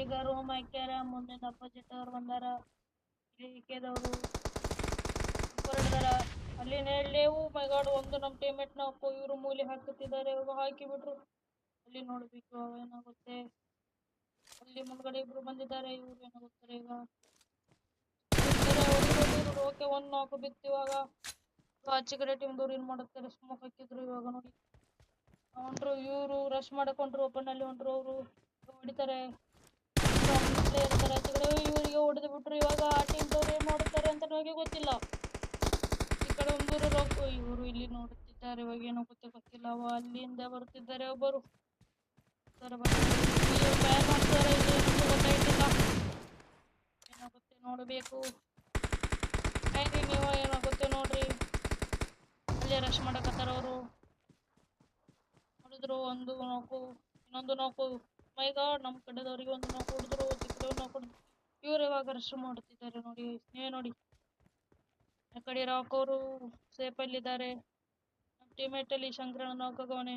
Tiger ಮೈಕ್ಯಾರ ಮುಂದಿನ opposite ಅವ್ರು ಬಂದಾರ. ಕೆದವರು ಹೊರಡ್ದಾರ. ಅಲ್ಲಿ ನೇವು ಮೈ ಗಾಡ್ ಒಂದು ನಮ್ಮ ಟೀಮೇಟ್ ನ ಇವರು ಮೂಲೆ ಹಾಕುತ್ತಿದ್ದಾರೆ. ಹಾಕಿಬಿಟ್ರು. ಅಲ್ಲಿ ನೋಡ್ಬೇಕು ಏನಾಗುತ್ತೆ. ಅಲ್ಲಿ ಮುಂದ್ಗಡೆ ಇಬ್ರು ಬಂದಿದ್ದಾರೆ. ಇವ್ರು ಏನಾಗುತ್ತಾರೆ ಈಗ. ಓಕೆ 1 ನಾಕ್ ಬಿತ್ತು ಇವಾಗ. ಆಚೆ ಕಡೆ ಟೀಮ್ದವ್ರು ಏನ್ ಮಾಡುತ್ತಾರೆ, ಸ್ಮೋಕ್ ಹಾಕಿದ್ರು ಇವಾಗ ನೋಡಿ. ಹೊಂಟ್ರು ಇವರು ರಶ್ ಮಾಡಕೊಂಡ್ರು. ಓಪನ್ ಅಲ್ಲಿ ಹೊಂಟ್ರು. ಅವರು ಹೊಡಿತಾರೆ. ಪ್ಲೇಯರ್ ಇದ್ದಾರೆ ಆಚೆ ಕಡೆ. ಇವರಿಗೆ ಹೊಡೆದು ಬಿಟ್ರು. ಇವಾಗ ಆ ಟೀಮ್ದವ್ರು ಏನ್ ಮಾಡುತ್ತಾರೆ ಅಂತ ನನಗೆ ಗೊತ್ತಿಲ್ಲ. ಈ ಕಡೆ ಒಂದು ಇವರು ಇಲ್ಲಿ ನೋಡುತ್ತಿದ್ದಾರೆ. ಇವಾಗ ಏನಾಗುತ್ತೆ ಗೊತ್ತಿಲ್ಲ. ಅಲ್ಲಿಂದ ಬರುತ್ತಿದ್ದಾರೆ ಒಬ್ಬರು. ಬ್ಯಾನ್ ಮಾಡ್ತಾರೆ. ಇದು ಗೊತ್ತಾಯ್ತಿಲ್ಲ. ಏನಾಗುತ್ತೆ ನೋಡಬೇಕು. ಹೆಂಗೆ ನೀವು ಏನಾಗುತ್ತೆ ನೋಡ್ರಿ. ಅಲ್ಲೇ ರಶ್ ಮಾಡಕತ್ತಾರ ಅವರು. ಹೊಡೆದ್ರು ಒಂದು ನಾಲ್ಕು, ಇನ್ನೊಂದು ನಾಲ್ಕು. ಮೈ ಗಾಡ್ ನಮ್ಮ ಕಡೆದವ್ರಿಗೆ ಒಂದು ನಾಲ್ಕು ಹೊಡೆದ್ರು. ಕಡೆ ನಾಲ್ಕು ಹೊಡೆದ್ರು. ಇವ್ರು ಇವಾಗ ರಶ್ ಮಾಡುತ್ತಿದ್ದಾರೆ ನೋಡಿ. ನೀವೇ ನೋಡಿ. ಆ ಕಡೆ ರಾಕ್ ಅವರು ಸೇಫ್ ಅಲ್ಲಿದ್ದಾರೆ. ನಮ್ಮ ಟೀಮೇಟ್ ಅಲ್ಲಿ ಶಂಕರಣ್ಣ ನಾಲ್ಕಾಗವನೆ.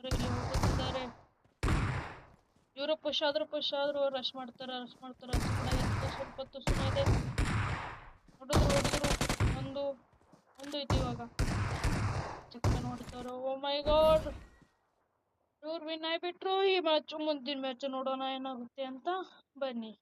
ಇಲ್ಲಿ ಹೋಗುತ್ತಿದ್ದಾರೆ. ಇವರು ಪುಷ್ ಆದ್ರು ರಶ್ ಮಾಡ್ತಾರ. ಸ್ವಲ್ಪ ಹೊತ್ತು ಸುಮ್ಮನೆ ಇದೆ. ಹೊಡೆದ್ರು. ಒಂದು ಐತಿ ಇವಾಗ. ಚಕ್ಕ ನೋಡ್ತಾರೋ. ಓ ಮೈ ಗಾಡ್, ಇವ್ರು ವಿನ್ ಆಗಿಬಿಟ್ರು. ಈ ಮ್ಯಾಚ್ ಮುಂದಿನ ಮ್ಯಾಚ್ ನೋಡೋಣ ಏನಾಗುತ್ತೆ ಅಂತ. ಬನ್ನಿ.